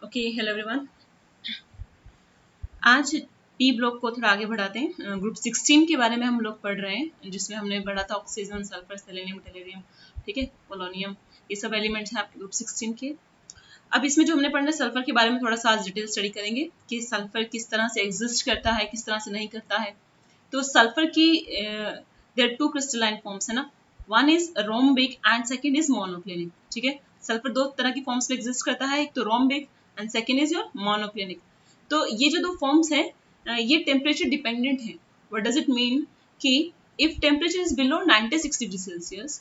Okay, hello everyone. आज P block को थोड़ा आगे बढ़ाते हैं। ग्रुप 16 के बारे में हम लोग पढ़ रहे हैं, जिसमें हमने पढ़ा था ऑक्सीजन, सल्फर, सेलेनियम, टेलेरियम, ठीक है, पोलोनियम, ये सब एलिमेंट्स हैं आपके ग्रुप 16 के। अब इसमें जो हमने पढ़ना है सल्फर के बारे में थोड़ा सा आज डिटेल स्टडी करेंगे कि सल्फर किस तरह से एग्जिस्ट करता है, किस तरह से नहीं करता है। तो सल्फर की देयर टू क्रिस्टलाइन फॉर्म्स है ना, one is rhombic and second is monoclinic. ठीक है, सल्फर दो तरह की फॉर्म्स में एग्जिस्ट करता है, एक तो rhombic and second is your monoclinic. तो ये जो दो फॉर्म्स हैं ये टेम्परेचर डिपेंडेंट है। व्हाट डज इट मीन कि if temperature is below 96 degree Celsius,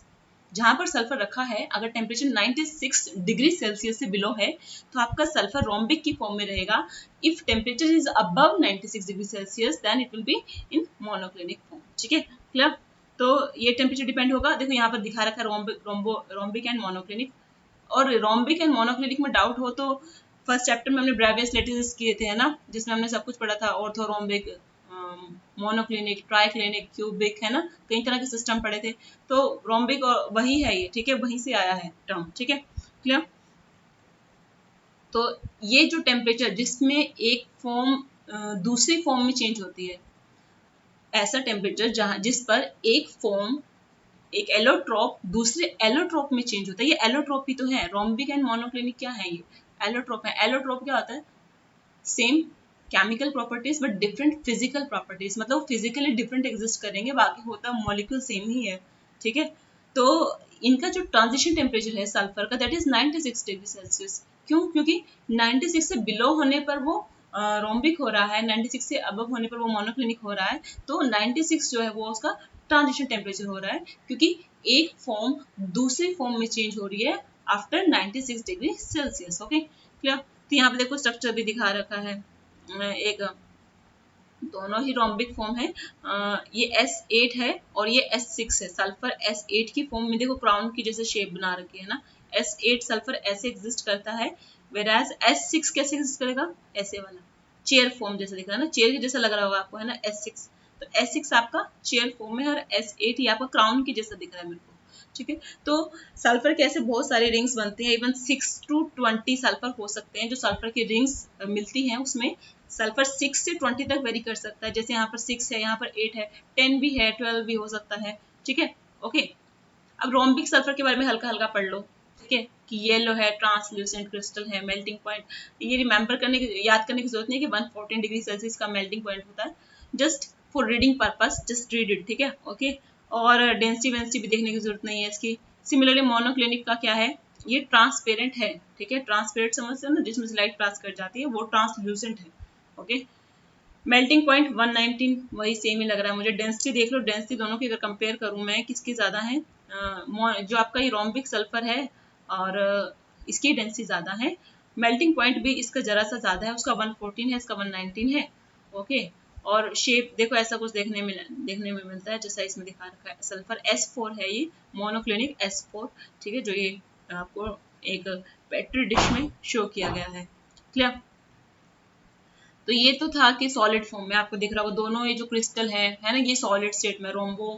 जहां पर सल्फर रखा है, अगर टेम्परेचर 96 डिग्री सेल्सियस से बिलो है तो आपका सल्फर रोम्बिक की फॉर्म में रहेगा। If temperature is above 96 degree Celsius then it will be in monoclinic form. ठीक है, क्लियर? तो ये टेम्परेचर डिपेंड होगा। देखो यहाँ पर दिखा रखा है रोम्बिक एंड मोनोक्लिनिक। और रोम्बिक एंड मोनोक्लिनिक में डाउट हो तो फर्स्ट चैप्टर में हमने ब्रेवियस लेटिस किए थे, है ना, जिसमें हमने सब कुछ पढ़ा था, ऑर्थोरोम्बिक, मोनोक्लिनिक, ट्राइक्लिनिक, क्यूबिक, है ना, कई तरह के सिस्टम पढ़े थे। तो रोम्बिक वही है ये, ठीक है, वहीं से आया है टर्म। ठीक है, क्लियर? तो ये जो टेम्परेचर जिसमें एक फॉर्म दूसरी फॉर्म में चेंज होती है, ऐसा टेम्परेचर जहां जिस पर एक फॉर्म, एक एलोट्रॉप दूसरे एलोट्रॉप में चेंज होता है। ये एलोट्रॉप ही तो है। रोम्बिक एंड मोनोक्लिनिक क्या है? ये एलोट्रॉप है। एलोट्रॉप क्या होता है? Same chemical properties but different physical properties, मतलब फिजिकली डिफरेंट एग्जिस्ट करेंगे, बाकी होता मॉलिक्यूल सेम ही है। ठीक है, तो इनका जो ट्रांजिशन टेम्परेचर है सल्फर का, दैट इज 96 डिग्री सेल्सियस। क्यों? क्योंकि 96 से बिलो होने पर वो रोम्बिक हो रहा है, 96 से अबव होने पर वो मोनोक्लिनिक हो रहा है। तो 96 जो है वो उसका ट्रांजिशन टेम्परेचर हो रहा है, क्योंकि एक फॉर्म दूसरे फॉर्म में चेंज हो रही है after 96 degree Celsius. Okay, clear? तो यहाँ पे देखो स्ट्रक्चर भी दिखा रखा है। एक दोनों ही रोम्बिक फॉर्म है। ये S8 है और ये S6 है। सल्फर S8 की फॉर्म में देखो क्राउन की जैसे शेप बना रखी है ना, S8 सल्फर ऐसे एग्जिस्ट करता है, वेराज S6 कैसे एग्जिस्ट करेगा? ऐसे वाला चेयर फॉर्म जैसे दिख रहा है ना, चेयर की जैसा लग रहा होगा आपको, है ना, S6। तो S6 आपका चेयर फॉर्म में और S8 ही आपका क्राउन की जैसा दिख रहा है मेरे को। ठीक है, तो सल्फर के ऐसे बहुत सारे रिंग्स बनते हैं, इवन 6 to 20 सल्फर हो सकते हैं जो सल्फर की रिंग्स मिलती हैं। उसमें सल्फर 6 से 20 तक वेरी कर सकता है, जैसे यहाँ पर 6 है, यहाँ पर 8 है, 10 भी है, 12 भी हो सकता है। ठीक है, ओके। अब रोम्बिक सल्फर के बारे में हल्का हल्का पढ़ लो। ठीक है, कि येलो है, ट्रांसल्यूसेंट क्रिस्टल है, मेल्टिंग पॉइंट, ये रिमेंबर करने की, याद करने की जरूरत नहीं है कि 114 डिग्री सेल्सियस का मेल्टिंग पॉइंट होता है। Just for reading purpose just read it. ठीक है, ओके। और डेंसिटी वेंसिटी भी देखने की जरूरत नहीं है इसकी। सिमिलरली मोनोक्लिनिक का क्या है? ये ट्रांसपेरेंट है। ठीक है, ट्रांसपेरेंट समझते हो ना, जिसमें से लाइट पास कर जाती है, वो ट्रांसल्यूसेंट है। ओके, मेल्टिंग पॉइंट 119 वही सेम ही लग रहा है मुझे। डेंसिटी देख लो, डेंसिटी दोनों की अगर कंपेयर करूं मैं, किसकी ज्यादा है? जो आपका ये रोम्बिक सल्फर है और इसकी डेंसिटी ज्यादा है। मेल्टिंग पॉइंट भी इसका जरा सा ज्यादा है, उसका 114 है, इसका 119 है। ओके, और शेप देखो ऐसा कुछ देखने में मिलता है जैसा इसमें दिखा रखा है। सल्फर S4 है ये, मोनोक्लिनिक S4। ठीक है, जो ये आपको एक पेट्री डिश में शो किया गया है। क्लियर? तो ये तो था कि सॉलिड फॉर्म में आपको दिख रहा होगा दोनों ये जो क्रिस्टल है ना, ये सॉलिड स्टेट में रोम्बो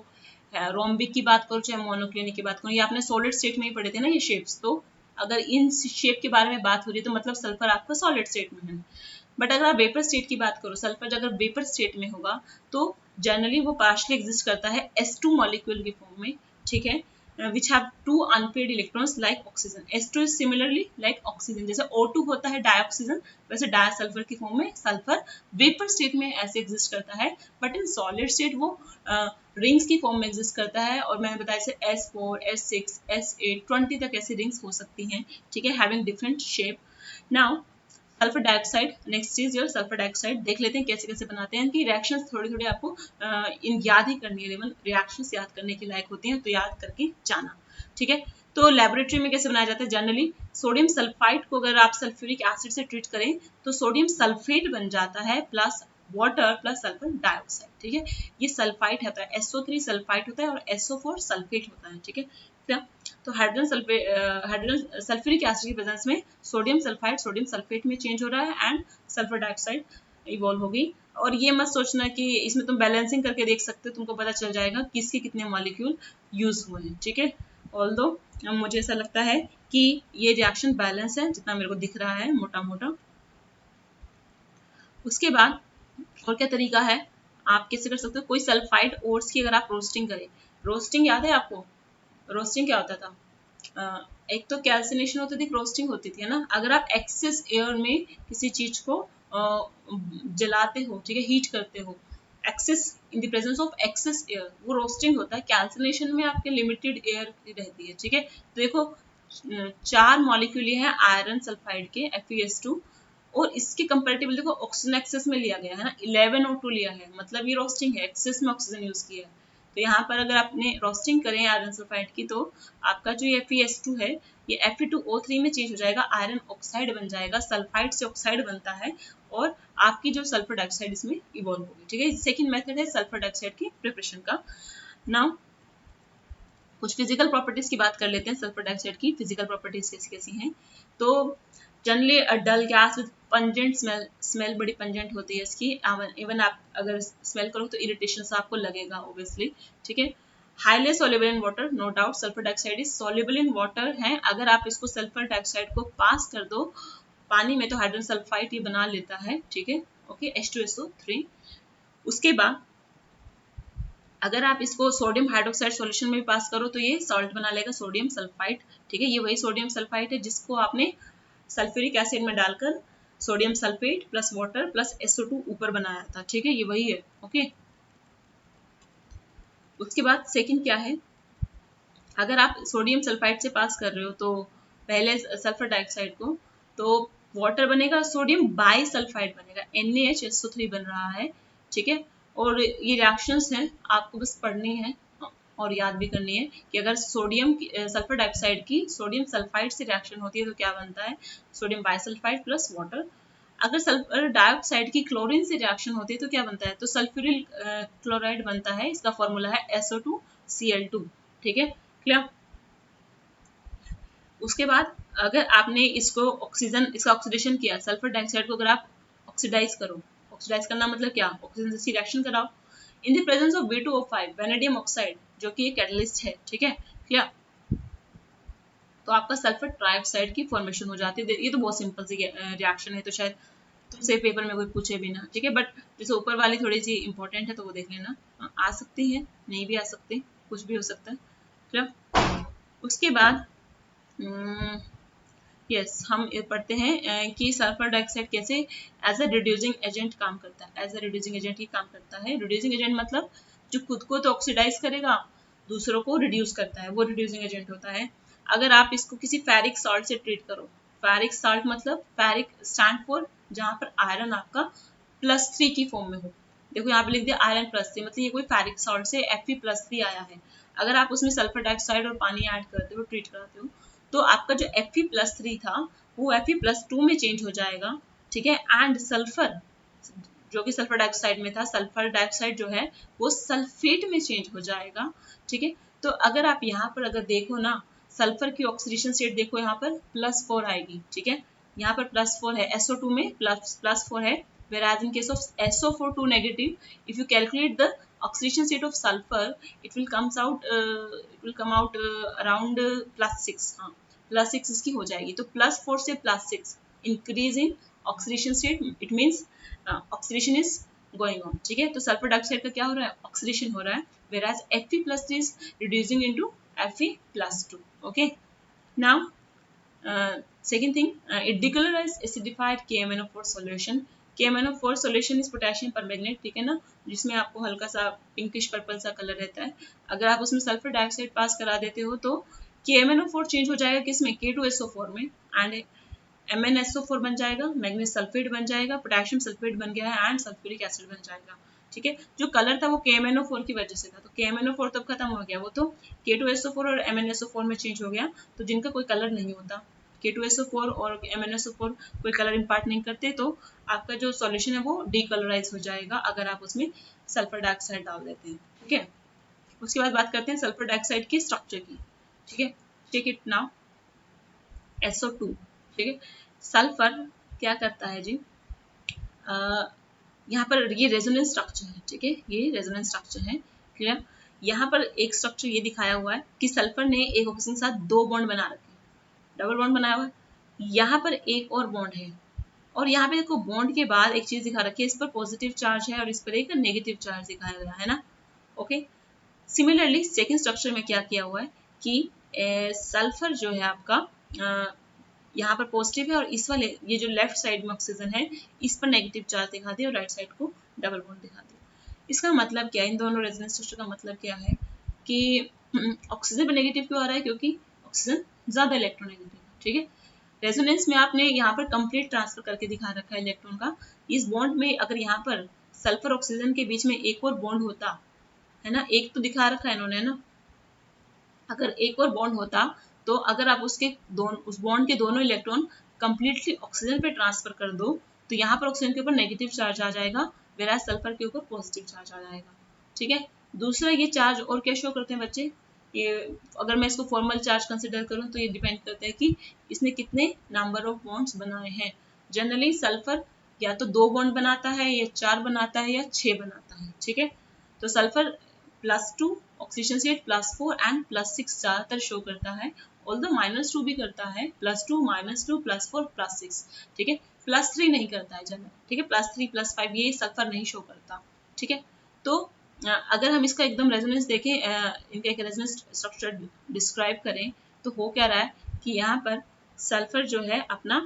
है। रोम्बिक की बात करो चाहे मोनोक्लिनिक की बात करो, ये आपने सॉलिड स्टेट में ही पढ़े थे ना ये शेप्स। तो अगर इन शेप के बारे में बात हो रही है तो मतलब सल्फर आपका सॉलिड स्टेट में है। बट अगर आप वेपर स्टेट की बात करो, सल्फर अगर वेपर स्टेट में होगा तो जनरली वो पार्शली एग्जिस्ट करता है S2 मॉलिक्यूल की फॉर्म में। ठीक है, which have two unpaired electrons like oxygen. S2 is similarly like oxygen. जैसे O2 होता है डाइऑक्सीजन, वैसे डायसल्फर की फॉर्म में सल्फर वेपर स्टेट में ऐसे एग्जिस्ट करता है, बट इन सॉलिड स्टेट वो रिंग्स की फॉर्म में एग्जिस्ट करता है। और मैंने बताया जैसे S4, S6, S8, 20 तक ऐसी रिंग्स हो सकती हैं। ठीक है, having different shape. Now sulphur dioxide, next चीज जो सल्फर डाइऑक्साइड देख लेते हैं कैसे कैसे बनाते हैं। इनकी रिएक्शंस थोड़ी थोड़ी आपको इन याद ही करनी है, रिएक्शंस याद करने के लायक होती हैं, तो याद करके जाना। ठीक है, तो लेबोरेटरी में कैसे बनाया जाता है? जनरली सोडियम सल्फाइड को अगर आप सल्फ्यूरिक एसिड से ट्रीट करें तो सोडियम सल्फेट बन जाता है plus water plus sulphur dioxide. ठीक है, ये सल्फाइड होता है, SO3 सल्फाइड होता है और SO4 सल्फेट होता है। ठीक है, तो हाइड्रोजन सल्फ्यूरिक एसिड की प्रेजेंस में सोडियम सल्फाइड सोडियम सल्फेट में चेंज हो रहा है एंड सल्फर डाइऑक्साइड इवॉल्व होगी। और ये मत सोचना कि इसमें तुम बैलेंसिंग करके देख सकते हो, तुमको पता चल जाएगा किसके कितने मॉलिक्यूल यूज हुए हैं। ठीक है, ऑल्दो मुझे ऐसा लगता है कि ये रिएक्शन बैलेंस है जितना मेरे को दिख रहा है मोटा मोटा। उसके बाद और क्या तरीका है, आप कैसे कर सकते हो, कोई सल्फाइड ओर्स की अगर आप रोस्टिंग करें, रोस्टिंग याद है आपको, रोस्टिंग क्या होता था, एक तो कैल्सिनेशन होती थी, रोस्टिंग होती थी, है ना। अगर आप एक्सेस एयर में किसी चीज को जलाते हो, ठीक है, हीट करते हो, excess in the presence of excess air, वो रोस्टिंग होता है। कैल्सिनेशन में आपके लिमिटेड एयर रहती है, ठीक है। तो देखो 4 मॉलिक्यूल है आयरन सल्फाइड के FeS2, और इसके कंपेरेटिवली देखो ऑक्सीजन एक्सेस में लिया गया है ना, 11 O2 लिया है, मतलब ये रोस्टिंग है, एक्सेस में ऑक्सीजन यूज किया है। तो यहाँ पर अगर आपने रोस्टिंग करें आयरन सल्फाइड की, तो आपका जो ये FeS2 है ये Fe2O3 में चेंज हो जाएगा, आयरन ऑक्साइड बन जाएगा, सल्फाइड से ऑक्साइड बनता है, और आपकी जो सल्फर डाइऑक्साइड इसमें इवॉल्व होगी, ठीक है। सेकेंड मेथड है सल्फर डाइऑक्साइड की प्रिपरेशन का। नाउ कुछ फिजिकल प्रॉपर्टीज की बात कर लेते हैं। सल्फर डाइऑक्साइड की फिजिकल प्रॉपर्टीज कैसी कैसी हैं, तो generally a dull gas with pungent smell, smell बड़ी पंजेंट होती है इसकी, इवन आप अगर स्मेल करो तो इरिटेशन सा आपको लगेगा ऑब्वियसली, ठीक है। Highly soluble in water, no doubt sulphur dioxide is soluble in water है। अगर आप इसको सल्फर डाइऑक्साइड को पास कर दो पानी में तो हाइड्रोजन सल्फाइड ये बना लेता है, ठीक है, ओके, H2SO3। उसके बाद अगर आप इसको सोडियम हाइड्रोक्साइड सॉल्यूशन में पास करो तो ये सॉल्ट बना लेगा, सोडियम सल्फाइड, ठीक है। ये वही सोडियम सल्फाइड है जिसको आपने सल्फ्यूरिक एसिड में डालकर sodium sulphate plus water plus SO2 ऊपर बनाया था, ठीक है, ये वही है, ओके। उसके बाद सेकंड क्या है, अगर आप सोडियम सल्फाइड से पास कर रहे हो तो पहले सल्फर डाइऑक्साइड को, तो वाटर बनेगा, सोडियम बाई सल्फाइड बनेगा, NaHSO3 बन रहा है, ठीक है। और ये रिएक्शंस हैं, आपको बस पढ़नी है और याद भी करनी है कि अगर सोडियम सल्फर डाइऑक्साइड की सोडियम सल्फाइड से रिएक्शन होती है तो क्या बनता है, सोडियम बाइसल्फाइड प्लस वाटर। अगर सल्फर डाइऑक्साइड की क्लोरीन से रिएक्शन होती है तो क्या बनता है, तो सल्फ्यूरिल क्लोराइड बनता है, इसका फॉर्मूला है SO2Cl2, ठीक है, क्लियर। उसके बाद अगर आपने इसको ऑक्सीजन, इसका ऑक्सीडेशन किया, सल्फर डाइऑक्साइड को अगर आप ऑक्सीडाइज करो, ऑक्सीडाइज करना मतलब क्या, ऑक्सीजन से रिएक्शन कराओ, इन the presence of B2O5 vanadium oxide जो कि कैटलिस्ट है, ठीक है, क्लियर। तो आपका सल्फर ट्राइऑक्साइड की फॉर्मेशन हो जाती है। ये तो बहुत सिंपल सी रिएक्शन है, तो शायद तुमसे पेपर में कोई पूछे भी ना, ठीक है। बट जैसे ऊपर वाली थोड़ी सी इंपॉर्टेंट है तो वो देख लेना, आ सकती है, नहीं भी आ सकती, कुछ भी हो सकता है, क्लियर। उसके बाद यस हम पढ़ते हैं कि सल्फर डाइऑक्साइड कैसे एज अ रिड्यूसिंग एजेंट काम करता है, एज अ रिड्यूसिंग एजेंट ही काम करता है। रिड्यूसिंग एजेंट मतलब जो खुद को तो ऑक्सीडाइज करेगा, दूसरों को रिड्यूस करता है, वो रिड्यूसिंग एजेंट होता है। अगर आप इसको किसी फेरिक सॉल्ट से ट्रीट करो, फेरिक सॉल्ट मतलब फेरिक स्टैंड फॉर जहाँ पर आयरन आपका +3 की फॉर्म में हो, देखो यहाँ पे लिख दिया आयरन +3, मतलब ये कोई फेरिक सॉल्ट से Fe+3 आया है। अगर आप उसमें सल्फर डाइऑक्साइड और पानी ऐड करते हो, ट्रीट कराते हो, तो आपका जो Fe+3 था वो Fe+2 में चेंज हो जाएगा, ठीक है। एंड सल्फर जो कि सल्फर डाइऑक्साइड में था, सल्फर डाइऑक्साइड जो है वो सल्फेट में चेंज हो जाएगा, ठीक है। तो अगर आप यहाँ पर अगर देखो ना, सल्फर की ऑक्सीडेशन स्टेट देखो, यहाँ पर +4 आएगी, ठीक है, यहाँ पर +4 है, SO2 में +4 है, whereas in case of SO4 2 negative, if you calculate the oxidation state of sulfur, it will come out around +6, हाँ +6 इसकी हो जाएगी। तो +4 से +6 increase in oxidation state, it means oxidation is going on, ठीक है। तो सल्फर डाइऑक्साइड का क्या हो रहा है, ऑक्सीडेशन हो रहा है, whereas Fe+3 is reducing into Fe+2, okay. Now second thing, it decolorized acidified KMnO4 solution. KMnO4 solution is potassium permanganate, ठीक है ना, जिसमें आपको हल्का सा पिंकिश पर्पल सा कलर रहता है। अगर आप उसमें सल्फर डाइऑक्साइड पास करा देते हो तो KMnO4 चेंज हो जाएगा किसमें, K2SO4 में, एंड MnSO4 बन जाएगा, मैग्नीज सल्फेट बन जाएगा, पोटेशियम सल्फेट बन गया है, एंड सल्फ्यूरिक एसिड बन जाएगा, ठीक है। जो कलर था वो KMnO4 की वजह से था, तो KMnO4 तब खत्म हो गया, वो तो K2SO4 और MnSO4 में चेंज हो गया, तो जिनका कोई कलर नहीं होता, K2SO4 और MnSO4 कोई कलर इम्पार्ट नहीं करते, तो आपका जो सॉल्यूशन है वो डीकलराइज हो जाएगा अगर आप उसमें सल्फर डाइऑक्साइड डाल देते हैं, ठीक है। उसके बाद बात करते हैं सल्फर डाइऑक्साइड की स्ट्रक्चर की, ठीक है। टेक इट नाउ, SO2, ठीक है। सल्फर क्या करता है जी, यहाँ पर ये रेजोनेंस स्ट्रक्चर है, ठीक है, ये रेजोनेंस स्ट्रक्चर है, क्लियर। यहाँ पर एक स्ट्रक्चर ये दिखाया हुआ है कि सल्फर ने एक ऑक्सीजन के साथ 2 बॉन्ड बना रखे, डबल बॉन्ड बनाया हुआ है। यहाँ पर एक और बॉन्ड है और यहाँ पे देखो बॉन्ड के बाद एक चीज दिखा रखी है, इस पर पॉजिटिव चार्ज है और इस पर एक नेगेटिव चार्ज दिखाया गया है ना। ओके, सिमिलरली सेकेंड स्ट्रक्चर में क्या किया हुआ है कि सल्फर जो है आपका यहाँ पर पॉजिटिव है और इस वाले ये जो लेफ्ट साइड में ऑक्सीजन है इस पर नेगेटिव चार्ज दिखा दिया और राइट साइड को डबल बॉन्ड दिखा दिया। इसका मतलब क्या है, इन दोनों रेजोनेंस स्ट्रक्चर का मतलब क्या है कि ऑक्सीजन पर नेगेटिव क्यों आ रहा है, क्योंकि ऑक्सीजन ज्यादा इलेक्ट्रोनेगेटिव है। ठीक है, रेजोनेंस में आपने यहाँ पर कंप्लीट ट्रांसफर करके दिखा रखा है इलेक्ट्रॉन का। इस बॉन्ड में अगर यहाँ पर सल्फर ऑक्सीजन के बीच में एक और बॉन्ड होता है ना, एक तो दिखा रखा है इन्होंने ना, अगर एक और बॉन्ड होता तो अगर आप उस बॉन्ड के दोनों इलेक्ट्रॉन कंप्लीटली ऑक्सीजन पे ट्रांसफर कर दो तो यहाँ पर ऑक्सीजन के ऊपर नेगेटिव चार्ज आ जाएगा, वेराज सल्फर के ऊपर पॉजिटिव चार्ज आ जाएगा। ठीक है, दूसरा ये चार्ज और क्या शो करते हैं बच्चे, ये अगर मैं इसको फॉर्मल चार्ज कंसिडर करूं तो ये डिपेंड करता है कि इसने कितने नंबर ऑफ बॉन्ड्स बनाए हैं। जनरली सल्फर या तो 2 बॉन्ड बनाता है या 4 बनाता है या 6 बनाता है। ठीक है, तो सल्फर +2 ऑक्सीजन स्टेट +4 एंड +6 ज्यादातर शो करता है, ऑल्दो -2 भी करता है, +2 -2 +4 +6। ठीक है, +3 नहीं करता है जनरल। ठीक है, +3 +5 ये सल्फर नहीं शो करता। ठीक है, तो अगर हम इसका एकदम रेजोनेंस देखें, इनका एक रेजोनेंस स्ट्रक्चर डिस्क्राइब करें तो हो क्या रहा है कि यहाँ पर सल्फर जो है अपना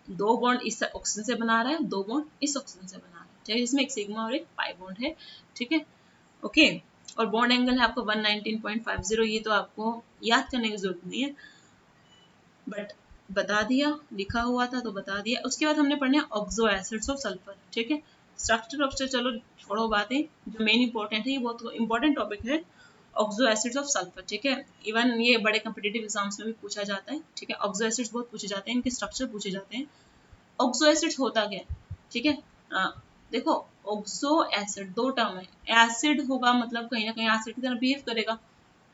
2 बॉन्ड इस ऑक्सीजन से बना रहा है, 2 बॉन्ड इस ऑक्सीजन से बना रहा है, चाहे इसमें एक सिग्मा और एक पाई बॉन्ड है। ठीक है, ओके, और बॉन्ड एंगल है आपको 119.50, ये तो आपको याद करने की जरूरत नहीं है, बट बता दिया, लिखा हुआ था तो बता दिया। उसके बाद हमने पढ़ना है ऑक्सो एसिड्स ऑफ सल्फर। ठीक है, स्ट्रक्चर चलो छोड़ो बातें, जो मेन इंपॉर्टेंट है, ये बहुत इंपॉर्टेंट टॉपिक है, ऑक्सो एसिड्स ऑफ सल्फर। ठीक है, इवन ये बड़े कॉम्पिटिटिव एग्जाम्स में भी पूछा जाता है। ठीक है, ऑक्सो एसिड्स बहुत पूछे जाते हैं, इनके स्ट्रक्चर पूछे जाते हैं। ऑक्सो एसिड्स होता क्या है, ठीक है, देखो ऑक्सो एसिड 2 टर्म है, एसिड होगा मतलब कहीं ना कहीं एसिड की तरह बिहेव करेगा,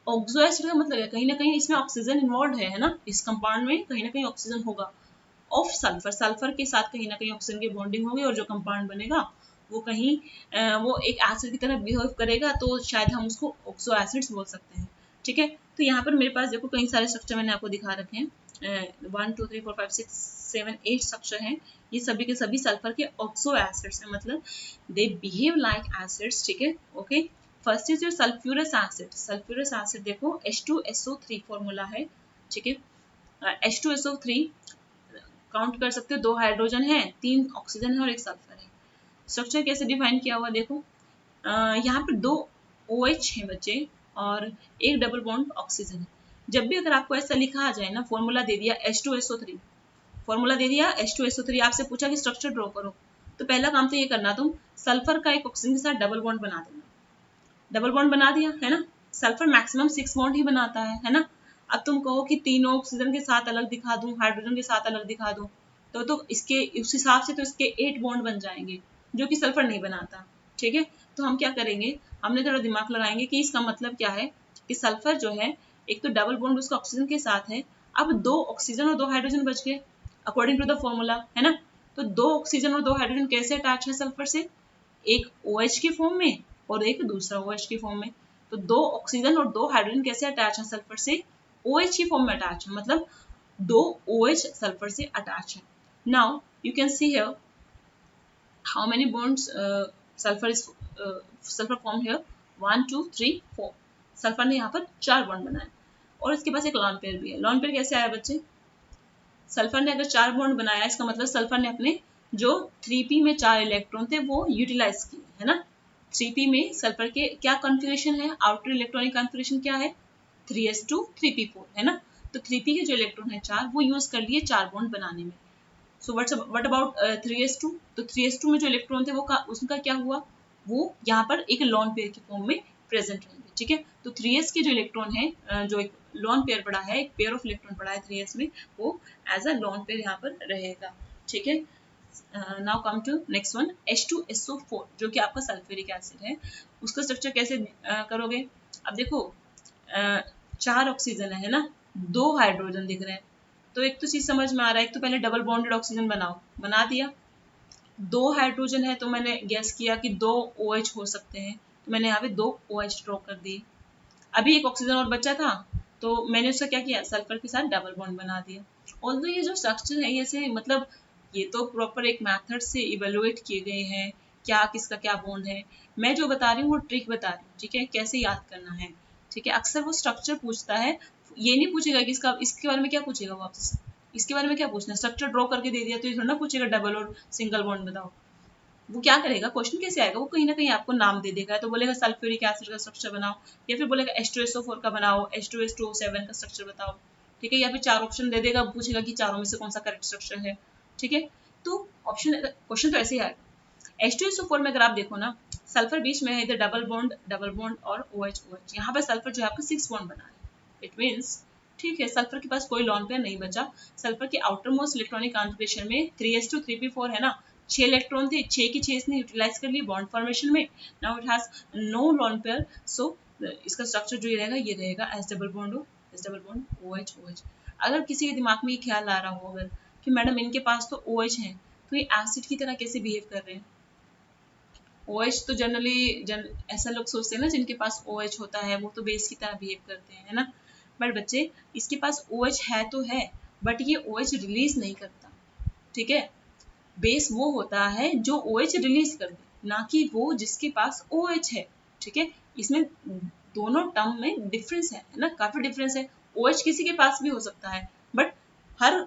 ऑक्सो एसिड का मतलब है कहीं ना कहीं इसमें ऑक्सीजन इन्वॉल्व है ना, इस कंपाउंड में कहीं ना कहीं ऑक्सीजन होगा, ऑफ सल्फर, सल्फर के साथ कहीं ना कहीं ऑक्सीजन की बॉन्डिंग होगी और जो कंपाउंड बनेगा वो कहीं वो एक एसिड की तरह बिहेव करेगा, तो शायद हम उसको ऑक्सो एसिड्स बोल सकते हैं। ठीक है, तो यहाँ पर मेरे पास देखो कई सारे स्ट्रक्चर मैंने आपको दिखा रखे हैं, 1 2 3 4 5 6 7 8 स्ट्रक्चर हैं, ये सभी के सभी सल्फर के ऑक्सो एसिड्स हैं, मतलब दे बिहेव लाइक एसिड्स। ठीक है, okay, first is your sulphurous acid. Sulphurous acid देखो H2SO3 फॉर्मूला है। ठीक है, H2SO3 काउंट कर सकते हो, 2 हाइड्रोजन है, 3 ऑक्सीजन है और 1 सल्फर है। स्ट्रक्चर कैसे डिफाइन किया हुआ देखो, यहाँ पर 2 OH है बच्चे और 1 डबल बॉन्ड ऑक्सीजन है। जब भी अगर आपको ऐसा लिखा आ जाए ना, फॉर्मूला दे दिया H2SO3, फॉर्मूला दे दिया H2SO3, आपसे पूछा कि स्ट्रक्चर ड्रॉ करो, तो पहला काम तो ये करना, तुम सल्फर का एक ऑक्सीजन के साथ डबल बॉन्ड बना देना। डबल बॉन्ड बना दिया है ना, सल्फर मैक्सिमम 6 बॉन्ड ही बनाता है ना। अब तुम कहो कि तीनों ऑक्सीजन के साथ अलग दिखा दूं, हाइड्रोजन के साथ अलग दिखा दूं, तो इसके उस हिसाब से तो इसके 8 बॉन्ड बन जाएंगे जो कि सल्फर नहीं बनाता। ठीक है, तो हम क्या करेंगे, हमने थोड़ा दिमाग लगाएंगे कि इसका मतलब क्या है कि सल्फर जो है एक तो डबल बॉन्ड उसका ऑक्सीजन के साथ है, अब 2 ऑक्सीजन और 2 हाइड्रोजन बच गए अकॉर्डिंग टू द फॉर्मूला, है ना। तो 2 ऑक्सीजन और 2 हाइड्रोजन कैसे अटैच है सल्फर से, एक OH की फॉर्म में और एक दूसरा OH की फॉर्म में। तो 2 ऑक्सीजन और 2 हाइड्रोजन कैसे अटैच है सल्फर से, OH की फॉर्म में अटैच है, मतलब 2 OH सल्फर से अटैच है। Now you can see here how many bonds sulphur form here, 1 2 3 4, sulphur ने यहाँ पर 4 बॉन्ड बनाए और इसके पास एक लॉन पेयर भी है। लॉन पेयर कैसे आया बच्चे, सल्फर ने अगर 4 बॉन्ड बनाया, इसका मतलब सल्फर ने अपने जो 3p में 4 इलेक्ट्रॉन थे वो यूटिलाइज किए, है ना। 3p में सल्फर के क्या कॉन्फ़िगरेशन है, आउटर इलेक्ट्रॉनिक कॉन्फ़िगरेशन क्या है, 3s2 3p4, है ना। तो 3p के जो इलेक्ट्रॉन है 4 वो यूज कर लिए 4 बॉन्ड बनाने में। सो व्हाट अबाउट 3s2, तो 3s2 में जो इलेक्ट्रॉन थे वो उसका क्या हुआ, वो यहाँ पर एक लॉन पेयर की फॉर्म में प्रेजेंट रहेंगे। ठीक है, तो 3s के जो इलेक्ट्रॉन है, जो एक लॉन पेयर पड़ा है, एक पेयर ऑफ इलेक्ट्रॉन पड़ा है 3s में, वो एज अ लॉन पेयर यहाँ पर रहेगा। ठीक है, now come to next one, H2SO4 जो कि आपका सल्फ्यूरिक एसिड है, उसका स्ट्रक्चर कैसे करोगे। अब देखो 4 ऑक्सीजन है ना, 2 हाइड्रोजन दिख रहे हैं, तो एक तो चीज समझ में आ रहा है, एक तो पहले डबल बॉन्डेड ऑक्सीजन बनाओ, बना दिया। 2 हाइड्रोजन है तो मैंने गेस किया कि 2 OH हो सकते हैं, तो मैंने यहाँ पे 2 OH ड्रॉ कर दिए। अभी एक ऑक्सीजन और बचा था, तो मैंने उसका क्या किया, सल्फर के साथ डबल बॉन्ड बना दिया। ऑल्दो ये जो स्ट्रक्चर है, ये से मतलब ये तो प्रॉपर एक मेथड से इवेलुएट किए गए हैं, क्या किसका क्या बॉन्ड है। मैं जो बता रही हूँ वो ट्रिक बता रही हूँ, ठीक है, कैसे याद करना है, ठीक है। अक्सर वो स्ट्रक्चर पूछता है, ये नहीं पूछेगा कि इसका इसके बारे में क्या पूछेगा वापस, इसके बारे में क्या पूछना है, स्ट्रक्चर ड्रॉ करके दे दिया तो ये थोड़ा ना पूछेगा डबल और सिंगल बॉन्ड बताओ। वो क्या करेगा, क्वेश्चन कैसे आएगा, वो कहीं ना कहीं आपको नाम दे देगा, तो बोलेगा सल्फ्यूरिक एसिड का स्ट्रक्चर बनाओ, या फिर बोलेगा H2SO4 का बनाओ, H2S2O7 का स्ट्रक्चर बताओ, ठीक है, या फिर 4 ऑप्शन दे देगा, पूछेगा कि चारों में से कौन सा करेक्ट स्ट्रक्चर है, ठीक है। तो ऑप्शन क्वेश्चन तो ऐसे ही आएगा। H2SO4 में अगर आप देखो ना, सल्फर बीच में है, इधर डबल बॉन्ड और OH OH, यहाँ पर सल्फर जो है आपका 6 बॉन्ड बना है, इट मीन्स ठीक है, सल्फर के पास कोई लॉन पेयर नहीं बचा। सल्फर के आउटर मोस्ट इलेक्ट्रॉनिक कॉन्फ़िगरेशन में 3s2 3p4 है ना, 6 इलेक्ट्रॉन थे, 6 की 6 इसने यूटिलाइज कर लिए बॉन्ड फॉर्मेशन में। Now it has no lone pair, so इसका स्ट्रक्चर जो ये रहेगा S double bond OH OH। अगर किसी के दिमाग में ये ख्याल आ रहा हो अगर कि मैडम इनके पास तो OH है, तो ये एसिड की तरह कैसे बिहेव कर रहे हैं। OH तो जनरली ऐसा लोग सोचते हैं ना, जिनके पास OH होता है वो तो बेस की तरह बिहेव करते हैं, है ना। बट बच्चे, इसके पास OH है तो है, बट ये OH रिलीज नहीं करता, ठीक है। बेस वो होता है जो OH रिलीज कर दे, ना कि वो जिसके पास OH है, ठीक है। इसमें दोनों टर्म में डिफरेंस है ना, काफी डिफरेंस है। OH किसी के पास भी हो सकता है, बट हर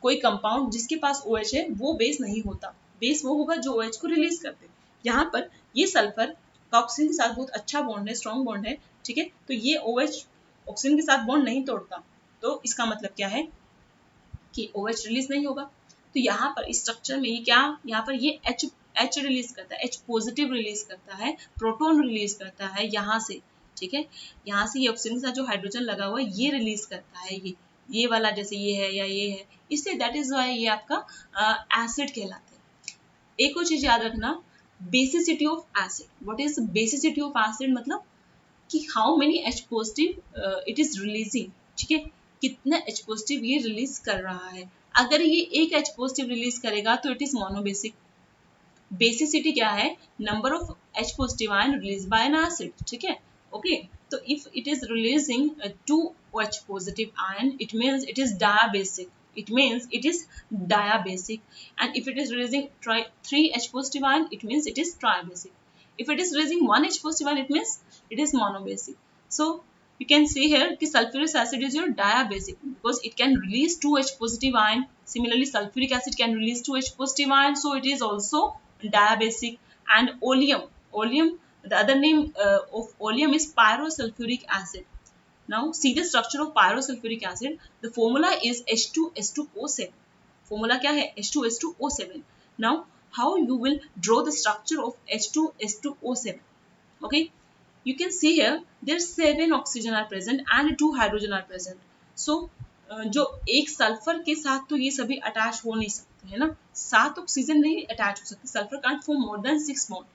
कोई कंपाउंड जिसके पास OH है वो बेस नहीं होता, बेस वो होगा जो OH को रिलीज कर दे। यहाँ पर ये सल्फर का ऑक्सीजन के साथ बहुत अच्छा बॉन्ड है, स्ट्रॉन्ग बॉन्ड है, ठीक है। तो ये OH ऑक्सीजन के साथ बॉन्ड नहीं तोड़ता, तो इसका मतलब क्या है कि OH रिलीज नहीं होगा। तो यहाँ पर इस स्ट्रक्चर में ये क्या, यहाँ पर ये H रिलीज करता है, H पॉजिटिव रिलीज करता है, प्रोटॉन रिलीज करता है यहाँ से, ठीक है। यहाँ से ये ऑक्सीजन के साथ जो हाइड्रोजन लगा हुआ है ये रिलीज करता है, ये वाला जैसे ये है या ये है, इसलिए दैट इज वाई ये आपका एसिड कहलाता है। एक और चीज याद रखना, basicity of acid. What is basicity of acid, मतलब कि how many H positive it is releasing, ठीक है, कितना H पॉजिटिव ये रिलीज कर रहा है। अगर ये एक H पॉजिटिव रिलीज करेगा तो इट इज मोनोबेसिक। बेसिसिटी क्या है, number of H positive ion release by N acid, ठीक है, ओके। तो if it is releasing 2 H positive ion, it means it is diabasic. It means it is diabasic. And if it is releasing 3 H positive ion, it means it is triabasic. If it is releasing 1 H positive ion, it means it is monobasic. So you can see here कि sulfurous acid is your diabasic because it can release 2 H positive ion. Similarly, sulfuric acid can release 2 H positive ion, so it is also diabasic. And oleum, the other name of oleum is pyrosulfuric acid. Now see the structure of pyrosulfuric acid. The formula is H2S2O7. Formula क्या है, H2S2O7. Now how you will draw the structure of H2S2O7? Okay, you can see here there 7 oxygen are present and 2 hydrogen are present. So जो एक sulphur के साथ तो ये सभी attach हो नहीं सकते, है ना, 7 ऑक्सीजन नहीं अटैच हो सकते। Sulphur can form more than 6 bond,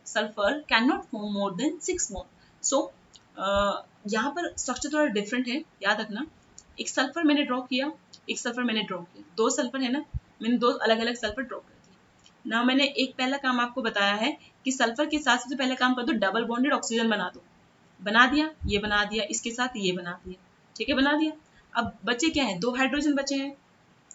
sulphur can not form more than 6 bond. So यहाँ पर स्ट्रक्चर थोड़ा डिफरेंट है, याद रखना। एक सल्फर मैंने ड्रॉ किया, एक सल्फर मैंने ड्रॉ किया, 2 सल्फर है ना, मैंने 2 अलग अलग सल्फर ड्रॉ कर दिए ना। मैंने एक पहला काम आपको बताया है कि सल्फर के साथ सबसे पहले काम कर दो, डबल बॉन्डेड ऑक्सीजन बना दो। बना दिया, ये बना दिया, इसके साथ ये बना दिया, ठीक है, बना दिया। अब बचे क्या है, 2 हाइड्रोजन बचे हैं,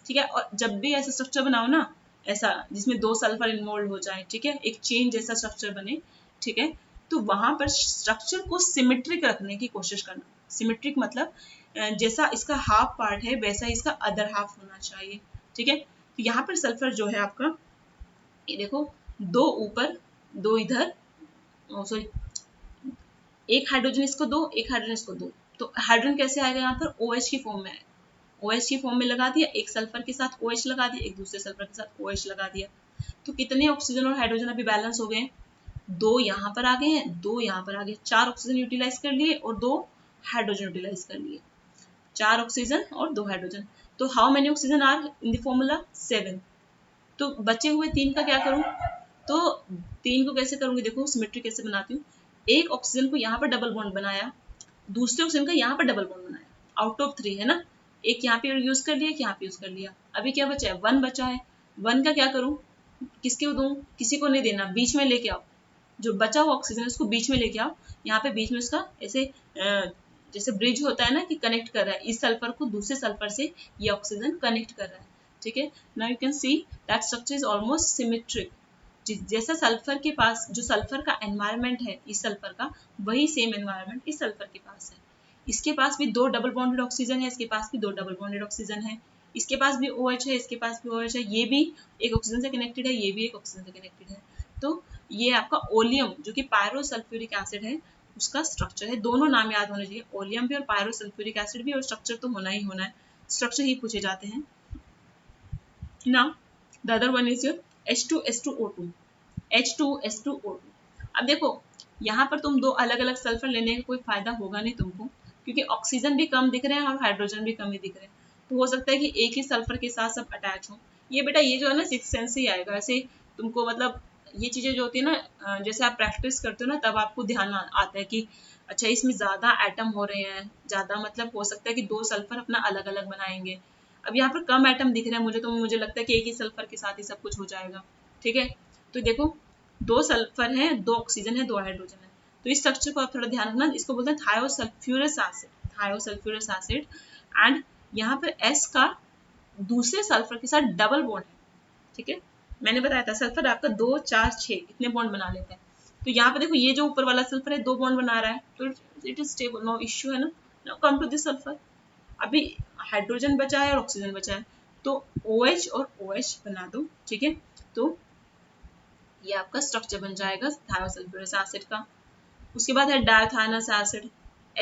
ठीक है। और जब भी ऐसा स्ट्रक्चर बनाओ ना, ऐसा जिसमें 2 सल्फर इन्वॉल्व हो जाए, ठीक है, एक चेन जैसा स्ट्रक्चर बने, ठीक है, तो वहां पर स्ट्रक्चर को सिमेट्रिक रखने की कोशिश करना। सिमेट्रिक मतलब जैसा इसका हाफ पार्ट है वैसा इसका अदर हाफ होना चाहिए, ठीक है। तो यहाँ पर सल्फर जो है आपका, ये देखो, 2 ऊपर 2 इधर, सॉरी, एक हाइड्रोजन इसको दो, एक हाइड्रोजन इसको दो, तो हाइड्रोजन कैसे आएगा, यहाँ पर OH की फॉर्म में आएगा। OH की फॉर्म में लगा दिया, एक सल्फर के साथ OH लगा दिया, एक दूसरे सल्फर के साथ OH लगा दिया। तो कितने ऑक्सीजन और हाइड्रोजन अभी बैलेंस हो गए, 2 यहाँ पर आ गए हैं, 2 यहाँ पर आ गए, 4 ऑक्सीजन यूटिलाइज कर लिए और 2 हाइड्रोजन यूटिलाइज कर लिए, 4 ऑक्सीजन और 2 हाइड्रोजन। तो how many oxygen are in the formula, 7। तो बचे हुए 3 का क्या करूं, तो 3 को कैसे करूंगी, देखो सिमेट्री कैसे बनाती हूँ। एक ऑक्सीजन को यहाँ पर डबल बॉन्ड बनाया, दूसरे ऑक्सीजन का यहाँ पर डबल बॉन्ड बनाया, आउट ऑफ 3 है ना, एक यहाँ पे यूज कर लिया, एक यहाँ पे यूज कर लिया। अभी क्या बचा है, 1 बचा है। 1 का क्या करूं, किसके दूं, किसी को नहीं देना, बीच में लेके आओ, जो बचा हुआ ऑक्सीजन उसको बीच में लेके आओ, यहाँ पे बीच में उसका ऐसे जैसे ब्रिज होता है ना कि कनेक्ट कर रहा है, इस सल्फर को दूसरे सल्फर से ये ऑक्सीजन कनेक्ट कर रहा है, ठीक है। Now you can see that structure is almost symmetric. जैसा सल्फर के पास जो सल्फर का एनवायरनमेंट है इस सल्फर का, वही सेम एनवायरनमेंट इस सल्फर के पास है। इसके पास भी 2 डबल बॉन्डेड ऑक्सीजन है, इसके पास भी 2 डबल बॉन्डेड ऑक्सीजन है, इसके पास भी OH है, इसके पास भी OH है, ये भी एक ऑक्सीजन से कनेक्टेड है, ये भी एक ऑक्सीजन से कनेक्टेड है। तो ये आपका ओलियम जो कि पायरोसल्फ्यूरिक एसिड है उसका स्ट्रक्चर है। दोनों नाम याद होने चाहिए, ओलियम भी और पायरोसल्फ्यूरिक एसिड भी, और स्ट्रक्चर तो होना ही होना है, स्ट्रक्चर ही पूछे जाते हैं। Now the other one is your H2S2O2। H2S2O2। अब देखो यहाँ पर तुम 2 अलग अलग सल्फर लेने का कोई फायदा होगा नहीं तुमको, क्योंकि ऑक्सीजन भी कम दिख रहे हैं और हाइड्रोजन भी कम ही दिख रहे हैं। तो हो सकता है कि एक ही सल्फर के साथ सब अटैच हो। ये बेटा ये जो है ना 6th सेंस से ही आएगा, ऐसे तुमको मतलब ये चीजें जो होती है ना, जैसे आप प्रैक्टिस करते हो ना तब आपको ध्यान आता है कि अच्छा इसमें ज्यादा एटम हो रहे हैं, ज्यादा मतलब हो सकता है कि 2 सल्फर अपना अलग अलग बनाएंगे। अब यहाँ पर कम एटम दिख रहे हैं मुझे, तो मुझे लगता है कि एक ही सल्फर के साथ ही सब कुछ हो जाएगा, ठीक है। तो देखो 2 सल्फर है, 2 ऑक्सीजन है, 2 हाइड्रोजन है। तो इस स्ट्रक्चर को आप थोड़ा ध्यान रखना, इसको बोलते हैं थायोसल्फ्यूरस एसिड, थायोसल्फ्यूरस एसिड। एंड यहाँ पर S का दूसरे सल्फर के साथ डबल बॉन्ड है, ठीक है। मैंने बताया था सल्फर आपका 2 4 6 इतने बॉन्ड बना लेते हैं। तो यहाँ पे देखो ये जो ऊपर वाला सल्फर है 2 बॉन्ड बना रहा है, तो it is stable, no issue है ना। Now come to this sulphur, अभी हाइड्रोजन बचा है और ऑक्सीजन बचा है, तो OH और OH बना दो, ठीक है। तो ये आपका स्ट्रक्चर बन जाएगा थायोसल्फ्यूरस एसिड का। उसके बाद है डायोथाइनस एसिड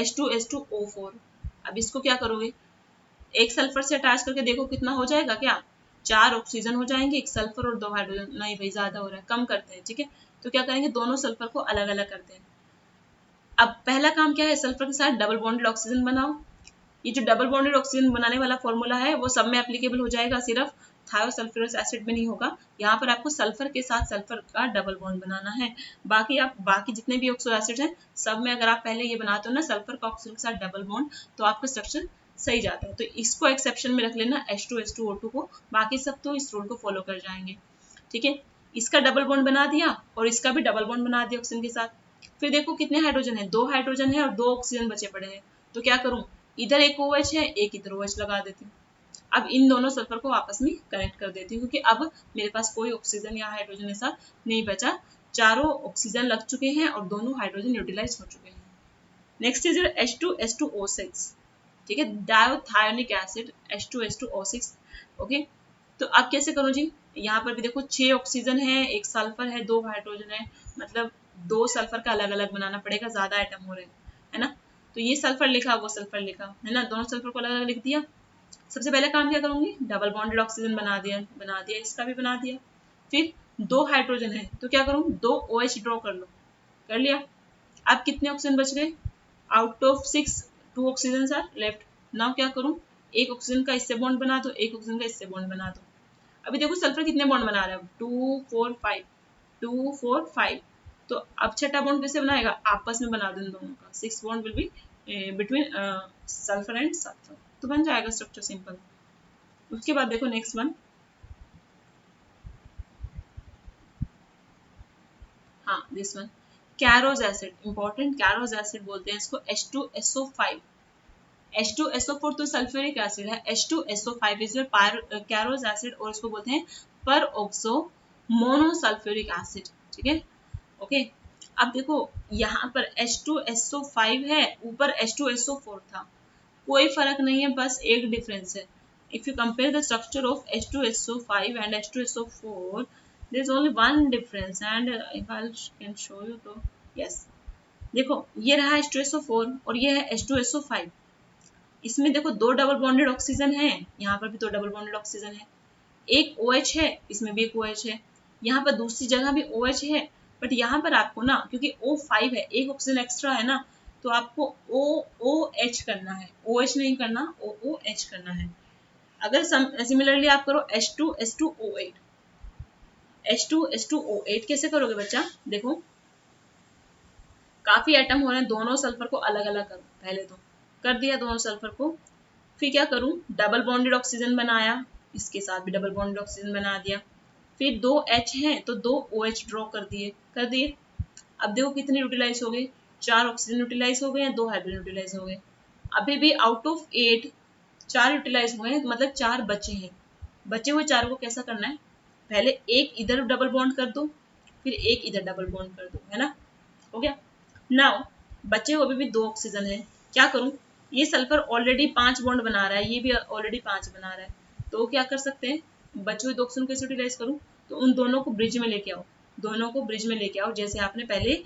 H2S2O4। अब इसको क्या करोगे, एक सल्फर से अटैच करके देखो कितना हो जाएगा, क्या 4 ऑक्सीजन हो जाएंगे, 1 सल्फर और 2 हाइड्रोजन। नहीं भाई ज्यादा हो रहा है, कम करते हैं, ठीक है। तो क्या करेंगे, दोनों सल्फर को अलग अलग करते हैं। अब पहला काम क्या है, सल्फर के साथ डबल बॉन्डेड ऑक्सीजन बनाओ। ये जो डबल बॉन्डेड ऑक्सीजन बनाने वाला फॉर्मूला है वो सब में एप्लीकेबल हो जाएगा, सिर्फ थायोसल्फ्यूरस एसिड में नहीं होगा। यहाँ पर आपको सल्फर के साथ सल्फर का डबल बॉन्ड बनाना है। बाकी आप बाकी जितने भी ऑक्सो एसिड हैं सब में अगर आप पहले ये बनाते हो ना सल्फर का ऑक्सीजन के साथ डबल बॉन्ड, तो आपका स्ट्रक्चर सही जाता है। तो इसको एक्सेप्शन में रख लेना H2S2O2 को, बाकी सब तो इस रूल को फॉलो कर जाएंगे, ठीक है। इसका डबल बॉन्ड बना दिया और इसका भी डबल बॉन्ड बना दिया ऑक्सीजन के साथ। फिर देखो कितने हाइड्रोजन है, 2 हाइड्रोजन है और 2 ऑक्सीजन बचे पड़े हैं। तो क्या करूं, इधर एक OH है, एक इधर OH लगा देती हूँ। अब इन दोनों सल्फर को आपस में कनेक्ट कर देती हूँ, क्योंकि अब मेरे पास कोई ऑक्सीजन या हाइड्रोजन ऐसा नहीं बचा, चारों ऑक्सीजन लग चुके हैं और दोनों हाइड्रोजन यूटिलाइज हो चुके हैं। नेक्स्ट इज H2S2O6, ठीक है, डायोथायोनिक एसिड H2S2O6। ओके, तो अब कैसे करो जी, यहाँ पर भी देखो 6 ऑक्सीजन है, 1 सल्फर है, 2 हाइड्रोजन है, मतलब 2 सल्फर का अलग अलग बनाना पड़ेगा, ज्यादा आइटम हो रहे हैं, है ना। तो ये सल्फर लिखा, वो सल्फर लिखा, है ना, दोनों सल्फर को अलग अलग लिख दिया। सबसे पहले काम क्या करूंगी, डबल बॉन्डेड ऑक्सीजन बना दिया, इसका भी बना दिया। फिर 2 हाइड्रोजन है तो क्या करूँ, 2 OH ड्रॉ कर लो, कर लिया। अब कितने ऑक्सीजन बच गए, out of 6 2 oxygen are left. Now क्या करूं, एक ऑक्सीजन का इससे बॉन्ड बना दो, एक ऑक्सीजन का इससे बॉन्ड बना दो। अभी देखो सल्फर कितने बॉन्ड बना रहा है, 2 4 5 2 4 5। तो अब छठा बॉन्ड कैसे बनाएगा, आपस में बना दो इन दोनों का, 6 bond will be between sulphur and sulphur, तो बन जाएगा स्ट्रक्चर सिंपल। उसके बाद देखो नेक्स्ट वन, हाँ this one, कैरोज acid, important, कैरोज acid बोलते हैं इसको, H2SO5। H2SO4 तो सल्फ्यूरिक एसिड है, H2SO5 इज कैरोज एसिड, और इसको बोलते हैं पर ऑक्सो मोनोसल्फ्यूरिक एसिड, ठीक है। ओके, अब देखो यहाँ पर H2SO5 है, ऊपर H2SO4 था, कोई फर्क नहीं है, बस एक डिफरेंस है। If you compare the structure of H2SO5 and H2SO4, there is only one difference, and if I can show you तो yes, देखो ये रहा H2SO4 और ये है H2SO5। इसमें देखो 2 डबल बॉन्डेड ऑक्सीजन है, यहाँ पर भी 2 डबल बॉन्डेड ऑक्सीजन है, एक OH है, इसमें भी एक OH है, यहाँ पर दूसरी जगह भी OH है। बट यहाँ पर आपको ना क्योंकि O5 है, एक ऑक्सीजन एक्स्ट्रा है ना, तो आपको OH करना है, OH नहीं करना, OH करना है। अगर सिमिलरली आप करो H2S2O8, H2S2O8 कैसे करोगे बच्चा, देखो काफी एटम हो रहे हैं, दोनों सल्फर को अलग अलग करो, पहले तो कर दिया दोनों सल्फर को। फिर क्या करूं, डबल बॉन्डेड ऑक्सीजन बनाया, इसके साथ भी डबल बॉन्डेड ऑक्सीजन बना दिया। फिर 2 H हैं तो 2 OH ड्रॉ कर दिए, अब देखो कितने यूटिलाइज हो गए, 4 ऑक्सीजन यूटिलाइज हो गए हैं, 2 हाइड्रोजन यूटिलाइज हो गए। अभी भी आउट ऑफ 8 4 यूटिलाइज हुए हैं, मतलब 4 बचे हैं। बचे हुए 4 को कैसा करना है, पहले एक इधर डबल बॉन्ड कर दो, फिर एक इधर डबल बॉन्ड कर दो, है ना, हो गया। नाउ बचे हुए अभी भी 2 ऑक्सीजन है, क्या करूं, ये सल्फर ऑलरेडी 5 बॉन्ड बना रहा है, ये भी ऑलरेडी 5 बना रहा है, तो क्या कर सकते हैं, बचे हुए 2 ऑक्सीजन कैसे यूटिलाइज करूं, तो उन दोनों को ब्रिज में लेके आओ, दोनों को ब्रिज में लेके आओ, जैसे आपने पहले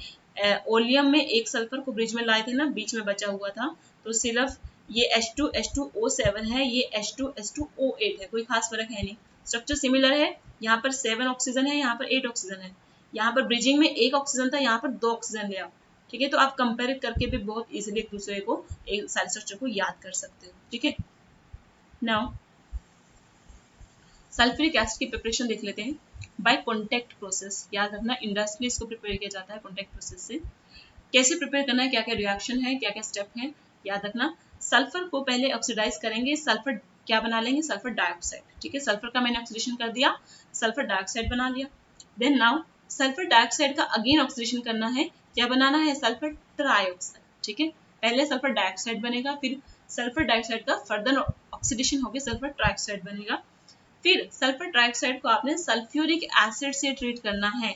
ओलियम में एक सल्फर को ब्रिज में लाए थे ना, बीच में बचा हुआ था, तो सिर्फ ये H2H2O7 है, ये H2H2O8 है, कोई खास फर्क है नहीं, स्ट्रक्चर सिमिलर है, यहाँ पर 7 ऑक्सीजन है, यहाँ पर 8 ऑक्सीजन है, यहाँ पर ब्रिजिंग में 1 ऑक्सीजन था, यहाँ पर 2 ऑक्सीजन ले आओ, ठीक है। तो आप कंपेयर करके भी बहुत इजीली एक दूसरे को एक सारे स्ट्रक्चर को याद कर सकते हो, ठीक है। नाउ सल्फ्यूरिक एसिड की प्रिपरेशन देख लेते हैं, बाय कॉन्टैक्ट प्रोसेस, याद रखना इंडस्ट्री इसको प्रिपेयर किया जाता है कॉन्टैक्ट प्रोसेस से। कैसे प्रिपेयर करना है, क्या क्या रिएक्शन है, क्या क्या स्टेप है, याद रखना। सल्फर को पहले ऑक्सीडाइज करेंगे, सल्फर क्या बना लेंगे, सल्फर डाइऑक्साइड, ठीक है, सल्फर का मैंने ऑक्सीडेशन कर दिया, सल्फर डाइऑक्साइड बना लिया। देन नाउ सल्फर डाइऑक्साइड का अगेन ऑक्सीडेशन करना है, क्या बनाना है, सल्फर ट्राइऑक्साइड, ठीक है, पहले सल्फर डाइऑक्साइड बनेगा, फिर सल्फर डाइऑक्साइड का फर्दर ऑक्सीडेशन होकर सल्फर ट्राइऑक्साइड बनेगा, फिर सल्फर ट्राइऑक्साइड को आपने सल्फ्यूरिक एसिड से ट्रीट करना है,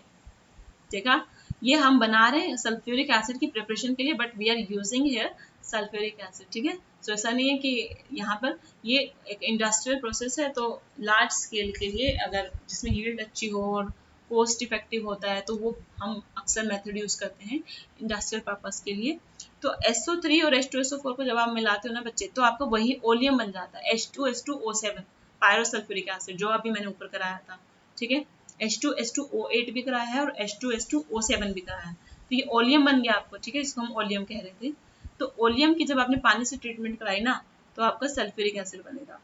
देखा, ये हम बना रहे हैं सल्फ्यूरिक एसिड की प्रिपरेशन के लिए, but we are using here sulphuric acid, ठीक है। तो ऐसा नहीं है कि यहाँ पर ये एक इंडस्ट्रियल प्रोसेस है, तो लार्ज स्केल के लिए अगर जिसमें यील्ड अच्छी हो और कॉस्ट इफेक्टिव होता है, तो वो हम अक्सर मेथड यूज करते हैं इंडस्ट्रियल पर्पस के लिए। तो SO3 और H2SO4 को जब आप मिलाते हो ना बच्चे, तो आपका वही ओलियम बन जाता है, H2H2O7 पायरोसल्फ्यूरिक एसिड, जो अभी मैंने ऊपर कराया था, ठीक है। H2H2O8 भी कराया है और H2H2O7 भी कराया है, तो ये ओलियम बन गया आपको, ठीक है, इसको हम ओलियम कह रहे थे। तो ओलियम की जब आपने पानी से ट्रीटमेंट कराई ना, तो आपका सल्फ्यूरिक एसिड बनेगा,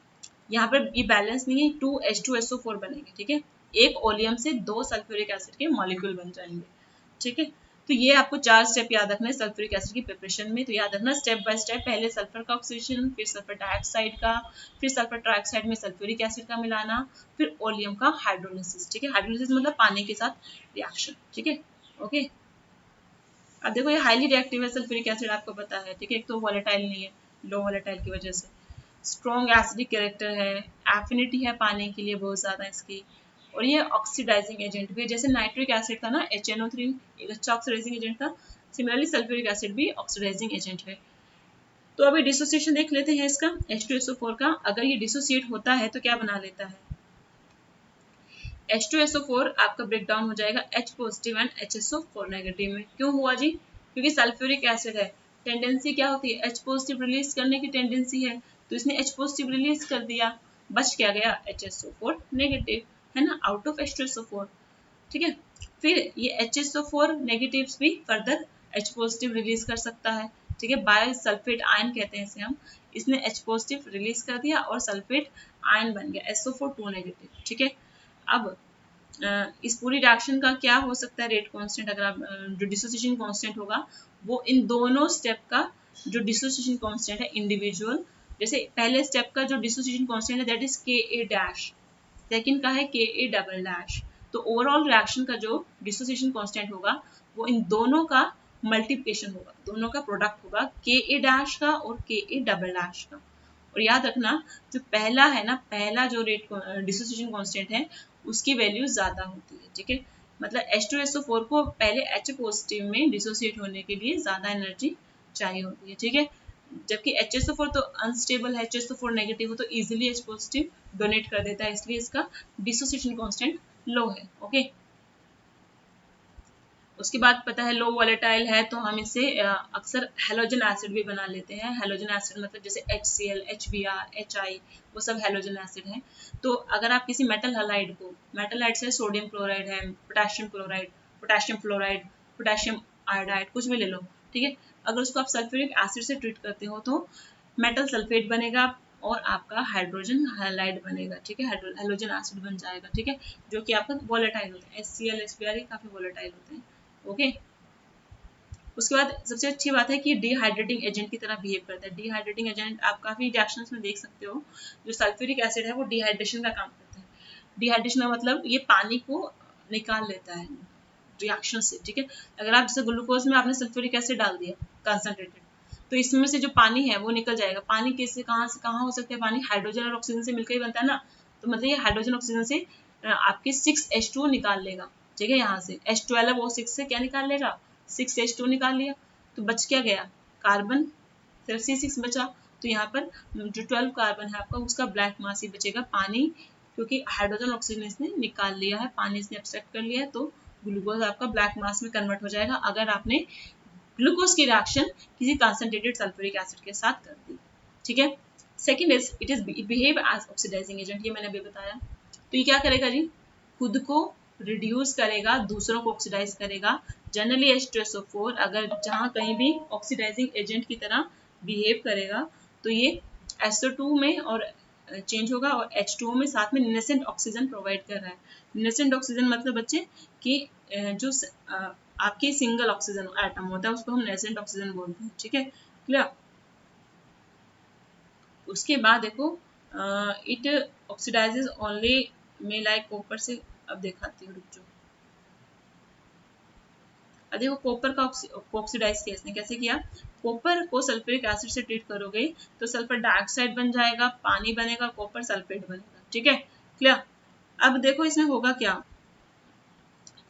यहाँ पर ये बैलेंस नहीं है, 2H2SO4 बनेंगे, ठीक है, एक ओलियम से 2 सल्फ्यूरिक एसिड के मॉलिक्यूल बन जाएंगे, ठीक है। तो ये आपको 4 स्टेप याद रखना है सल्फ्यूरिक एसिड की प्रिपरेशन में, तो याद रखना स्टेप बाय स्टेप, पहले सल्फर का ऑक्सीडेशन, फिर सल्फर डाइऑक्साइड का, फिर सल्फर ट्राइऑक्साइड में सल्फ्यूरिक एसिड का मिलाना, फिर ओलियम का हाइड्रोलिसिस, ठीक है, हाइड्रोलिसिस मतलब पानी के साथ रिएक्शन, ठीक है, ओके। अब देखो ये हाईली रिएक्टिव है सल्फ्यूरिक एसिड, आपको पता है, ठीक है, एक तो वॉलेटाइल नहीं है, लो वॉलेटाइल की वजह से, स्ट्रॉन्ग एसिडिक कैरेक्टर है, एफिनिटी है पानी के लिए बहुत ज़्यादा इसकी, और ये ऑक्सीडाइजिंग एजेंट भी है, जैसे नाइट्रिक एसिड था ना HNO3 एक अच्छा ऑक्सीडाइजिंग एजेंट था, सिमिलरली सल्फ्यूरिक एसिड भी ऑक्सीडाइजिंग एजेंट है। तो अभी डिसोसिएशन देख लेते हैं इसका, H2SO4 का, अगर ये डिसोसिएट होता है तो क्या बना लेता है, H2SO4 आपका ब्रेक डाउन हो जाएगा H positive and HSO4 negative में, क्यों हुआ जी, क्योंकि सल्फ्यूरिक एसिड है, टेंडेंसी क्या होती है, H पॉजिटिव रिलीज करने की टेंडेंसी है, तो इसने H पॉजिटिव रिलीज कर दिया, बच क्या गया HSO4 नेगेटिव, है ना, आउट ऑफ H2SO4, ठीक है। फिर ये HSO4 नेगेटिव्स भी फर्दर H पॉजिटिव रिलीज कर सकता है, ठीक है, बाय सल्फेट आयन कहते हैं इसे हम, इसने H पॉजिटिव रिलीज कर दिया और सल्फेट आयन बन गया SO4 2 नेगेटिव, ठीक है। अब इस पूरी रिएक्शन का क्या हो सकता है रेट कांस्टेंट, अगर आप जो डिसोसिएशन कांस्टेंट होगा वो इन दोनों स्टेप का जो डिसोसिएशन कांस्टेंट है इंडिविजुअल, जैसे पहले स्टेप का जो डिसोसिएशन कांस्टेंट है that is Ka dash, second का है Ka डबल डैश, तो ओवरऑल रिएक्शन का जो डिसोसिएशन कांस्टेंट होगा वो इन दोनों का मल्टीप्लिकेशन होगा, दोनों का प्रोडक्ट होगा Ka डैश का और Ka डबल डैश का। और याद रखना जो पहला है ना, पहला जो रेट डिसोसिएशन कांस्टेंट है उसकी वैल्यू ज़्यादा होती है, ठीक है, मतलब H2SO4 को पहले H पॉजिटिव में डिसोसिएट होने के लिए ज़्यादा एनर्जी चाहिए होती है, ठीक है, जबकि HSO4 तो अनस्टेबल है, HSO4 नेगेटिव हो तो इजीली H पॉजिटिव डोनेट कर देता है, इसलिए इसका डिसोसिएशन कांस्टेंट लो है, ओके। उसके बाद पता है लो वॉलेटाइल है तो हम इसे अक्सर हेलोजन एसिड भी बना लेते हैं, हेलोजन एसिड मतलब जैसे HCl, HBr, HI वो सब हेलोजन एसिड हैं। तो अगर आप किसी मेटल हैलाइड को, मेटल हाइड से सोडियम क्लोराइड है, potassium chloride, potassium fluoride, potassium iodide कुछ भी ले लो, ठीक है, अगर उसको आप सल्फ्यूरिक एसिड से ट्रीट करते हो तो मेटल सल्फेट बनेगा और आपका हाइड्रोजन हैलाइड बनेगा, ठीक है, हेलोजन एसिड बन जाएगा, ठीक है, जो कि आपका वॉलेटाइल होता है, HCl, HBr ये काफ़ी वॉलेटाइल होते हैं, ओके। उसके बाद सबसे अच्छी बात है कि डिहाइड्रेटिंग एजेंट की तरह बिहेव करता है, डिहाइड्रेटिंग एजेंट आप काफ़ी रिएक्शंस में देख सकते हो, जो सल्फ्यूरिक एसिड है वो डिहाइड्रेशन का काम करता है, डिहाइड्रेशन का मतलब ये पानी को निकाल लेता है, रिएक्शन से, ठीक है। अगर आप जैसे ग्लूकोज में आपने सल्फ्यूरिक एसिड डाल दिया कंसंट्रेटेड, तो इसमें से जो पानी है वो निकल जाएगा। पानी कैसे, कहाँ से कहाँ हो सकता है पानी, हाइड्रोजन और ऑक्सीजन से मिलकर ही बनता है ना, तो मतलब ये हाइड्रोजन ऑक्सीजन से आपके 6H2 निकाल लेगा, ठीक है। यहाँ से H12O6 से क्या निकाल लेगा, 6H2 निकाल लिया, तो बच क्या गया, कार्बन, सिर्फ C6 बचा। तो यहाँ पर जो 12 कार्बन है आपका, उसका ब्लैक मास ही बचेगा, पानी, क्योंकि हाइड्रोजन ऑक्सीजन इसने निकाल लिया है, पानी इसने एक्सट्रैक्ट कर लिया है, तो ग्लूकोज आपका ब्लैक मास में कन्वर्ट हो जाएगा अगर आपने ग्लूकोज की रिएक्शन किसी कंसंट्रेटेड सल्फ्यूरिक एसिड के साथ कर दी, ठीक है। Second is it is behave as oxidising agent, ये मैंने अभी बताया। तो ये क्या करेगा जी, खुद को रिड्यूस करेगा, दूसरों को ऑक्सीडाइज करेगा। जनरली H2SO4 अगर जहाँ कहीं भी ऑक्सीडाइजिंग एजेंट की तरह बिहेव करेगा तो ये SO2 में और चेंज होगा और H2O में साथ में नेसेंट ऑक्सीजन प्रोवाइड कर रहा है। नेसेंट ऑक्सीजन मतलब बच्चे कि जो आपके सिंगल ऑक्सीजन एटम होता है उसको हम नेसेंट ऑक्सीजन बोलते हैं, ठीक है, क्लियर। उसके बाद देखो इट ऑक्सीडाइजेज ओनली में लाइक कॉपर से, अब दिखाती हूँ, रुक जाओ। देखो कॉपर का ऑक्सीडाइज किया इसने, कैसे किया, कॉपर को सल्फ्यूरिक एसिड से ट्रीट करोगे तो सल्फर डाइऑक्साइड बन जाएगा, पानी बनेगा, कॉपर सल्फेट बनेगा, ठीक है, क्लियर। अब देखो इसमें होगा क्या,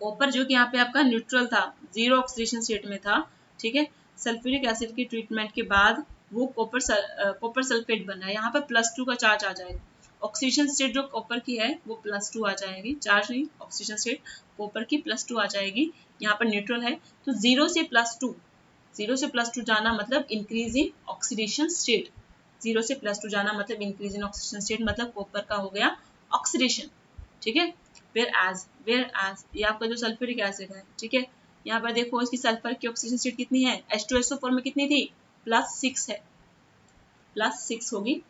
कॉपर जो कि यहाँ पे आपका न्यूट्रल था, जीरो ऑक्सीडेशन स्टेट में था, ठीक है, सल्फ्यूरिक एसिड की ट्रीटमेंट के बाद वो कॉपर सल्फेट बना है, यहाँ पर +2 का चार्ज आ जाएगा। ऑक्सीडेशन स्टेट जो कॉपर की है वो +2 आ जाएगी, चार्ज नहीं, ऑक्सीडेशन स्टेट कॉपर की +2 आ जाएगी, यहाँ पर न्यूट्रल है, तो 0 से +2 जाना मतलब इंक्रीज इन ऑक्सीडेशन स्टेट, 0 से +2 जाना मतलब इंक्रीज इन ऑक्सीडेशन स्टेट, मतलब कॉपर का हो गया ऑक्सीडेशन, ठीक है। वेयर एज ये आपका जो सल्फ्यूरिक एसिड है, ठीक है, यहाँ पर देखो इसकी सल्फर की ऑक्सीजन स्टेट कितनी है, H2SO4 में कितनी थी, +6 है, +6 होगी,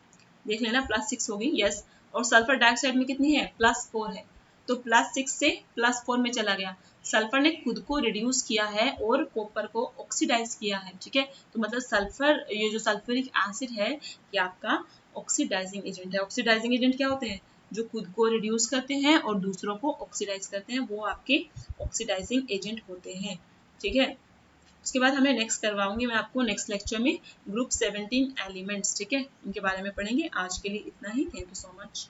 देख लेना +6 होगी, यस। और सल्फर डाइऑक्साइड में कितनी है, +4 है, तो +6 से +4 में चला गया, सल्फर ने खुद को रिड्यूस किया है और कॉपर को ऑक्सीडाइज किया है, ठीक है। तो मतलब सल्फर, ये जो सल्फ्यूरिक एसिड है ये आपका ऑक्सीडाइजिंग एजेंट है। ऑक्सीडाइजिंग एजेंट क्या होते हैं, जो खुद को रिड्यूस करते हैं और दूसरों को ऑक्सीडाइज करते हैं, वो आपके ऑक्सीडाइजिंग एजेंट होते हैं, ठीक है। उसके बाद हमें नेक्स्ट करवाऊंगी मैं आपको नेक्स्ट लेक्चर में ग्रुप 17 एलिमेंट्स, ठीक है, इनके बारे में पढ़ेंगे। आज के लिए इतना ही, थैंक यू सो मच।